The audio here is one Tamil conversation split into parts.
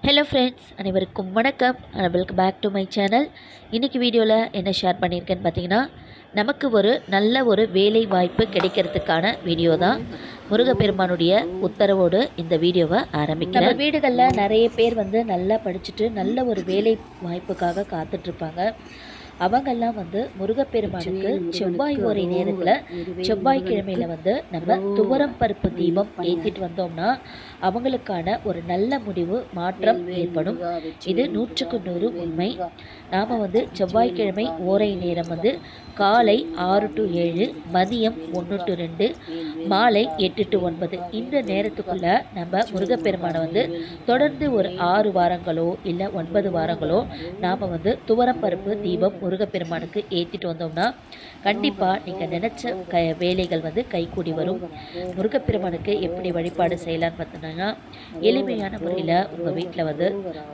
ஹலோ ஃப்ரெண்ட்ஸ், அனைவருக்கும் வணக்கம். Welcome back to my channel. இன்றைக்கி வீடியோவில் என்ன ஷேர் பண்ணியிருக்கேன்னு பார்த்தீங்கன்னா, நமக்கு நல்ல ஒரு வேலை வாய்ப்பு கிடைக்கிறதுக்கான வீடியோ தான். முருகப்பெருமானுடைய உத்தரவோடு இந்த வீடியோவை ஆரம்பிக்கிறேன். நம்ம வீடுகளில் நிறைய பேர் நல்லா படிச்சுட்டு நல்ல ஒரு வேலை வாய்ப்புக்காக காத்துட்ருப்பாங்க. அவங்கெல்லாம் முருகப்பெருமானுக்கு செவ்வாய் ஓரை நேரத்தில் செவ்வாய்க்கிழமையில் நம்ம துவரம் பருப்பு தீபம் ஏற்றிட்டு வந்தோம்னா அவங்களுக்கான ஒரு நல்ல முடிவு மாற்றம் ஏற்படும். இது 100க்கு 100 உண்மை. நாம் செவ்வாய்க்கிழமை ஓரை நேரம் காலை 6 to 7, மதியம் 1 to 2, மாலை 8 to 9 இந்த நேரத்துக்குள்ளே நம்ம முருகப்பெருமானை தொடர்ந்து ஒரு 6 வாரங்களோ இல்லை 9 வாரங்களோ நாம் துவரப்பருப்பு தீபம் முருகப்பெருமானுக்கு ஏற்றிட்டு வந்தோம்னா கண்டிப்பாக நீங்கள் நினச்ச வேலைகள் கைகூடி வரும். முருகப்பெருமானுக்கு எப்படி வழிபாடு செய்யலான்னு பார்த்தோன்னா, எளிமையான முறையில் உங்கள் வீட்டில்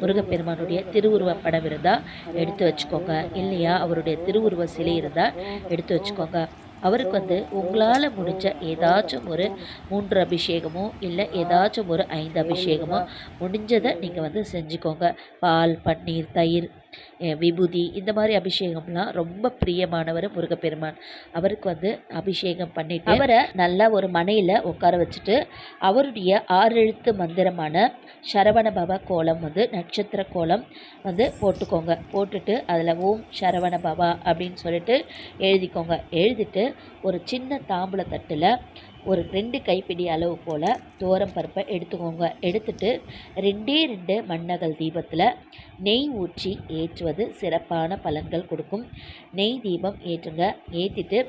முருகப்பெருமானுடைய திருவுருவ படம் இருந்தால் எடுத்து வச்சுக்கோங்க. இல்லையா அவருடைய திருவுருவ சிலை இருந்தால் எடுத்து வச்சுக்கோங்க. அவருக்கு உங்களால் முடிஞ்ச ஏதாச்சும் ஒரு 3 அபிஷேகமோ இல்லை ஏதாச்சும் ஒரு 5 அபிஷேகமோ முடிஞ்சதை நீங்கள் செஞ்சுக்கோங்க. பால், பன்னீர், தயிர், விபூதி இந்த மாதிரி அபிஷேகம்லாம் ரொம்ப பிரியமானவர் முருகப்பெருமான். அவருக்கு அபிஷேகம் பண்ணிவிட்டு அவரை நல்லா ஒரு மனையில் உட்கார வச்சுட்டு அவருடைய 6 எழுத்து மந்திரமான சரவண பவ கோலம் நட்சத்திர கோலம் போட்டுக்கோங்க. போட்டுட்டு அதில் ஓம் சரவண பவா அப்படின்னு சொல்லிட்டு எழுதிக்கோங்க. எழுதிட்டு ஒரு சின்ன தாம்பூல தட்டில் ஒரு 2 கைப்பிடி அளவு போல் துவரம் பருப்பை எடுத்துக்கோங்க. எடுத்துட்டு 2 மண்ணகல் தீபத்தில் நெய் ஊற்றி ஏற்றுவது சிறப்பான பலன்கள் கொடுக்கும். நெய் தீபம் ஏற்றுங்க. ஏற்றிட்டு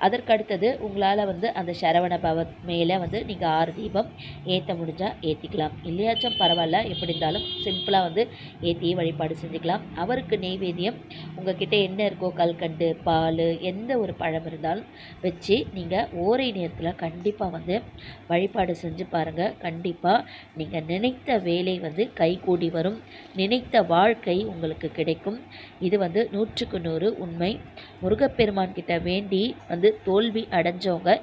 அதற்கடுத்தது உங்களால் அந்த சரவண பவ மேலே நீங்கள் 6 தீபம் ஏற்ற முடிஞ்சால் ஏற்றிக்கலாம். இல்லையாச்சும் பரவாயில்ல, எப்படி இருந்தாலும் சிம்பிளாக ஏற்றி வழிபாடு செஞ்சுக்கலாம். அவருக்கு நெய்வேத்தியம் உங்கள் கிட்டே என்ன இருக்கோ, கல்கண்டு, பால், எந்த ஒரு பழம் இருந்தாலும் வச்சு நீங்கள் ஓரை நேரத்தில் கண்டிப்பாக வழிபாடு செஞ்சு பாருங்கள். கண்டிப்பாக நீங்கள் நினைத்த வேலை கைகூடி வரும். நினைத்த வாழ்க்கை உங்களுக்கு கிடைக்கும். இது 100க்கு 100 உண்மை. முருகப்பெருமான் கிட்ட வேண்டி தோல்வி அடைஞ்சவங்க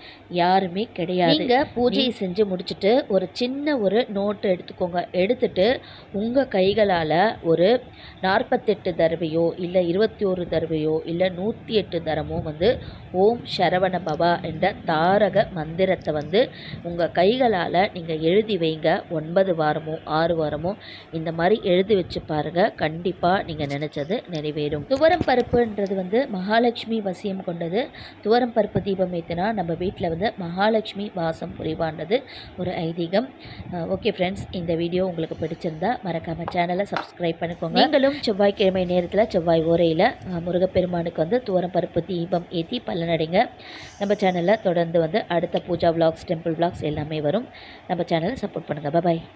யாருமே கிடையாது. நீங்கள் பூஜையை செஞ்சு முடிச்சுட்டு ஒரு சின்ன ஒரு நோட்டு எடுத்துக்கோங்க. எடுத்துட்டு உங்கள் கைகளால் ஒரு 48 தடவையோ இல்லை 21 தடவையோ இல்லை 108 தரமோ ஓம் சரவண பவா என்ற தாரக மந்திரத்தை உங்கள் கைகளால் நீங்கள் எழுதி வைங்க. 9 வாரமோ 6 வாரமோ இந்த மாதிரி எழுதி வச்சு பாருங்கள். கண்டிப்பாக நீங்கள் நினச்சது நிறைவேறும். துவரம் பருப்புன்றது மகாலட்சுமி வசியம் கொண்டது. துவரம் பருப்பு தீபம் ஏற்றினா நம்ம வீட்டில் மகாலட்சுமி வாசம் புரிவான்றது ஒரு ஐதீகம். ஓகே ஃப்ரெண்ட்ஸ், இந்த வீடியோ உங்களுக்கு பிடிச்சிருந்தா மறக்காமல் சேனலை சப்ஸ்கிரைப் பண்ணிக்கோங்க. நீங்களும் செவ்வாய்க்கிழமை நேரத்தில் செவ்வாய் ஓரையில் முருகப்பெருமானுக்கு துவரம் பருப்பு தீபம் ஏற்றி பலனடைங்க. நம்ம சேனலில் தொடர்ந்து அடுத்த பூஜா விலாக்ஸ், டெம்பிள் விலாக்ஸ் எல்லாமே வரும். நம்ம சேனலை சப்போர்ட் பண்ணுங்கள். பாய்.